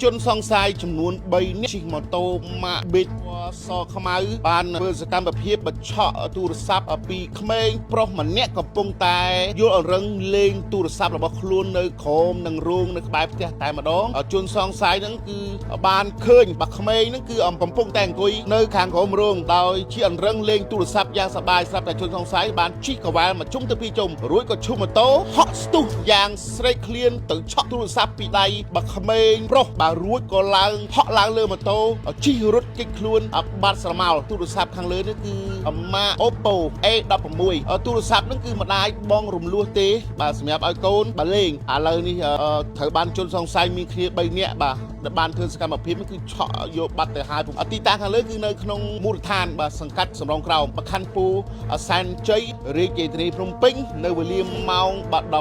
ជនសង្ស័យចំនួន3នាក់ជិះម៉ូតូម៉ាកប៊ីតសខ្មៅបានធ្វើសកម្មភាពបញ្ឆក់ទូរស័ព្ទពីក្មេងប្រុសម្នាក់កំពុងតែយល់រឹងលេងទូរស័ព្ទរបស់ខ្លួននៅក្រោមនឹងរោងនៅក្បែរផ្ទះតែម្ដងជនសង្ស័យហ្នឹងគឺបានឃើញបាក់ក្មេងហ្នឹងគឺកំពុងតែអង្គុយនៅខាងក្រោមរោងដោយជាអង្រឹងលេងទូរស័ព្ទយ៉ាងសប្បាយស្រាប់តែជនសង្ស័យបានជិះកវ៉ាល់មកជុំទៅពីជុំរួចក៏ឈប់ម៉ូតូហក់ស្ទុះយ៉ាងស្រេកឃ្លានទៅឆក់ទូរស័ព្ទពីដៃបាក់ក្មេងប្រុសបាទរួចក៏ឡើងហក់ឡើងលើម៉ូតូជិះរត់គេចខ្លួនបាត់ស្រមោលទូរស័ព្ទខាងលើនេះគឺម៉ាក Oppo A16 ទូរស័ព្ទហ្នឹងគឺមិនអាចបងរំលោះទេបាទសម្រាប់ឲ្យកូនបាទលេងឥឡូវនេះត្រូវបានជនសង្ស័យមានគ្នា3នាក់បាទដែលបានធ្វើសកម្មភាពគឺឆក់យកបាត់ទៅហើយទីតាំងខាងលើគឺនៅក្នុងមូលដ្ឋានបាទសង្កាត់សំរងក្រោមបខណ្ឌពូសែនជ័យរាជធានីភ្នំពេញនៅវេលាម៉ោងបាទ11:43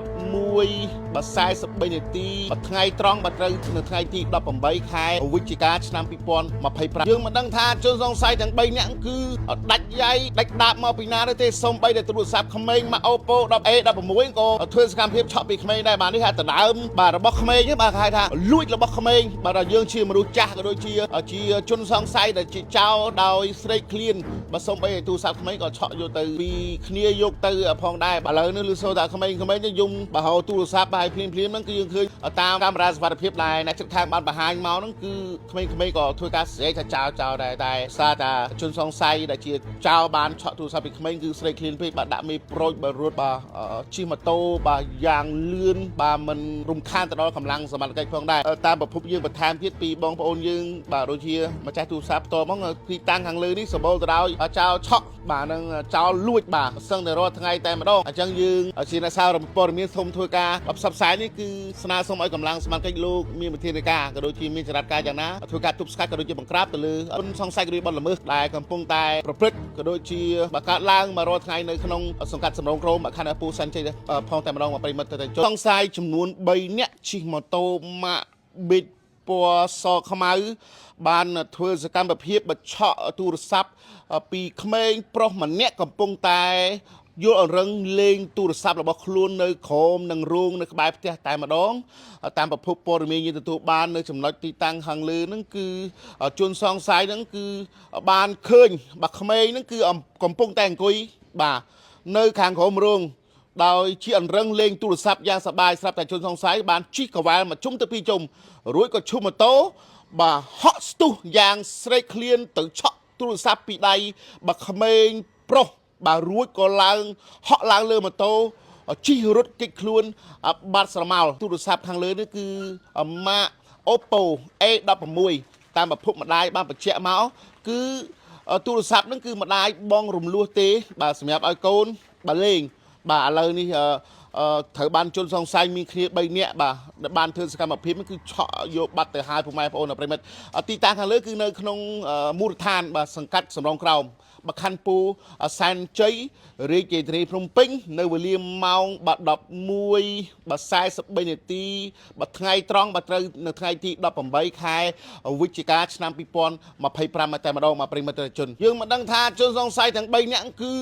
នាទីថ្ងៃត្រង់បាទត្រូវនៅថ្ងៃទី18ខែវិច្ឆិកាឆ្នាំ2025យើងមិនដឹងថាជនសង្ស័យទាំង3នាក់គឺដាច់យ៉ៃដាច់ដាបមកពីណាទេសូម្បីតែទូរស័ព្ទក្មេងមក Oppo A16 ក៏ធ្វើសកម្មភាពឆក់ពីក្មេងដែរបាទនេះហៅដណ្ដើមបាទរបស់ក្មេងបាទគេហៅថាលួចរបស់ក្មេងបាទយើងជាមនុស្សចាស់ក៏ដូចជាជនសង្ស័យដែលជាចោរដោយស្រេកឃ្លានបាទសូម្បីតែទូរស័ព្ទក្មេងក៏ឆក់យកទៅពីគ្នាយកទៅផងដែរបាទឥឡូវនេះលឺសូថាក្មេងៗយំបើហៅទូរស័ព្ទបាទភ្លាមហ្នឹងគឺយើងឃើញតាមកាមេរ៉ាសុវត្ថិភាពដែលអ្នកជិតខាងបានបង្ហាញមកហ្នឹងគឺក្មេងៗក៏ធ្វើការស្រែកថាចោលដែរតែសារថាជនសង្ស័យដែលជាចោរបានឆក់ទូរស័ព្ទពីក្មេងគឺស្រេកឃ្លានពេកបាទដាក់មេប្រូចបាទរត់បាទជិះម៉ូតូបាទយ៉ាងលឿនបាទមិនរំខានទៅដល់កម្លាំងសមត្ថកិច្ចផងដែរតាមប្រភពយើងបន្ថែមទៀតពីបងប្អូនយើងបាទដូចជាម្ចាស់ទូរស័ព្ទផ្ទាល់មកទីតាំងខាងលើនេះសម្បូរទៅដោយចោរឆក់បាទនឹងចោរលួចបាទសឹងតែរាល់ថ្ងៃតែម្ដងអញ្ចឹងយើងជាអ្នកសារព័ត៌មានសូមធ្វើការផ្សព្វផ្សាយនេះគឺស្នើសុំឲ្យកម្លាំងសមត្ថកិច្ចលោកមានវិធានការក៏ដូចជាមានចរិតការយ៉ាងណាធ្វើការទប់ស្កាត់ក៏ដូចជាបង្ក្រាបទៅលើជនសង្ស័យឬបទល្មើសដែលកំពុងតែប្រព្រឹត្តក៏ដូចជាបង្កើតឡើងមករាល់ថ្ងៃនៅក្នុងសង្កាត់សំរងក្រមខណ្ឌពូសាន់ជ័យផងតែម្ដងមកប្រិមិត្តទៅជនសង្ស័យចំនួន3នាក់ជិះម៉ូតូម៉ាកប៊ីតពណ៌សខ្មៅបានធ្វើសកម្មភាពបញ្ឆក់ទូរស័ព្ទពីក្មេងប្រុសម្នាក់កំពុងតែយល់រឹងលេងទូរស័ព្ទរបស់ខ្លួននៅក្រោមនឹងរោងនៅក្បែរផ្ទះតែម្ដងតាមប្រភពព័ត៌មានយើងទទួលបាននៅចំណុចទីតាំងខាងលើហ្នឹងគឺជនសង្ស័យហ្នឹងគឺបានឃើញបាទក្មេងហ្នឹងគឺកំពុងតែអង្គុយបាទនៅខាងក្រោមរោងដោយជាអង្រឹងលេងទូរស័ព្ទយ៉ាងសប្បាយស្រាប់តែជនសង្ស័យបានជិះកវ៉ាល់មកជុំទៅពីជុំរួចក៏ឈប់ម៉ូតូបាទហក់ស្ទុះយ៉ាងស្រេកឃ្លានទៅឆក់ទូរស័ព្ទពីដៃបាទក្មេងប្រុសបាទរួចក៏ឡើងហក់ឡើងលើម៉ូតូជិះរត់គេចខ្លួនបាត់ស្រមោលទូរស័ព្ទខាងលើនេះគឺម៉ាក Oppo A16 តាមប្រភពម្ដាយបានបញ្ជាក់មកគឺទូរស័ព្ទហ្នឹងគឺម្ដាយបងរំលោះទេបាទសម្រាប់ឲ្យកូនបាទលេងបាទឥឡូវនេះត្រូវបានជនសង្ស័យមានគ្នា3នាក់បាទដែលបានធ្វើសកម្មភាពគឺឆក់យកបាត់ទៅហើយពុកម៉ែបងប្អូនប្រិមិត្តទីតាំងខាងលើគឺនៅក្នុងមូលដ្ឋានបាទសង្កាត់សំរងក្រោមបខណ្ឌពូសែនជ័យរាជធានីភ្នំពេញនៅវេលាម៉ោង11:43នាទីបាទថ្ងៃត្រង់បាទត្រូវនៅថ្ងៃទី18ខែវិច្ឆិកាឆ្នាំ2025តែម្ដងមកប្រិមិត្តជនយើងមិនដឹងថាជនសង្ស័យទាំង3នាក់គឺ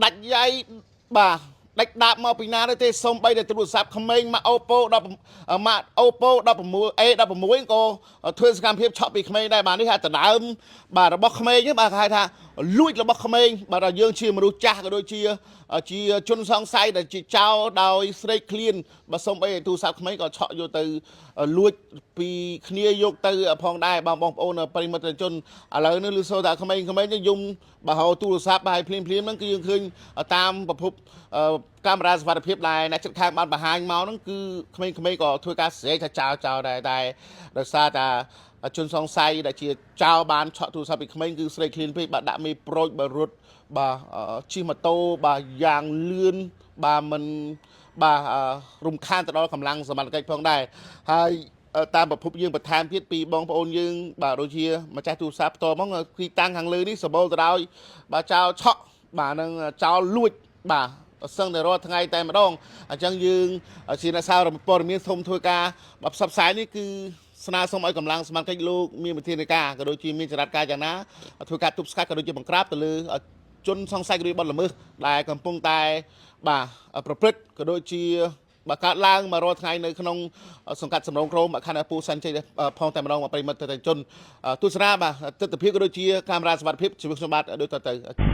ដាច់យ៉ៃបាទដាច់ដាបមកពីណាទេសូម្បីតែទូរស័ព្ទក្មេងមក Oppo A16 ក៏ធ្វើសកម្មភាពឆក់ពីក្មេងដែរបាទនេះហៅដណ្ដើមបាទរបស់ក្មេងបាទគេហៅថាលួចរបស់ក្មេងបាទយើងជាមនុស្សចាស់ក៏ដូចជាជនសង្ស័យដែលជាចោរដោយស្រេកឃ្លានបាទសូម្បីតែទូរស័ព្ទក្មេងក៏ឆក់យកទៅលួចពីគ្នាយកទៅផងដែរបងប្អូនប្រិមិត្តជនឥឡូវនេះលឺសូថាក្មេងយំបើហៅទូរស័ព្ទបាទភ្លាមហ្នឹងគឺយើងឃើញតាមប្រភពកាមេរ៉ាសុវត្ថិភាពដែលអ្នកជិតខាងបានបង្ហាញមកហ្នឹងគឺក្មេងៗក៏ធ្វើការស្រែកថាចោលដែរតែដោយសារតែជនសង្ស័យដែលជាចោរបានឆក់ទូរស័ព្ទពីក្មេងគឺស្រេកឃ្លានពេកបាទដាក់មេប្រូចបាទរត់បាទជិះម៉ូតូបាទយ៉ាងលឿនបាទមិនបាទរំខានទៅដល់កម្លាំងសមត្ថកិច្ចផងដែរហើយតាមប្រភពយើងបន្ថែមទៀតពីបងប្អូនយើងបាទដូចជាម្ចាស់ទូរស័ព្ទផ្ទាល់មកទីតាំងខាងលើនេះសម្បូរទៅដោយបាទចោរឆក់បាទនឹងចោរលួចបាទសឹងតែរាល់ថ្ងៃតែម្ដងអញ្ចឹងយើងជាអ្នកសារព័ត៌មានសូមធ្វើការផ្សព្វផ្សាយនេះគឺស្នើសុំឲ្យកម្លាំងសមត្ថកិច្ចលោកមានវិធានការក៏ដូចជាមានចរិតការយ៉ាងណាធ្វើការទប់ស្កាត់ក៏ដូចជាបង្ក្រាបទៅលើជនសង្ស័យឬបទល្មើសដែលកំពុងតែបាទប្រព្រឹត្តក៏ដូចជា បើកើតឡើងមករត់ថ្ងៃនៅក្នុងសង្កាត់សំរងក្រមខណ្ឌពូសាន់ជ័យផងតែម្ដងមកប្រិមិត្តទៅជនទស្សនាបាទទស្សនវិជ្ជាក៏ដូចជាកាមេរ៉ាសវត្ថិភាពជីវិតខ្ញុំបាទដូចទៅ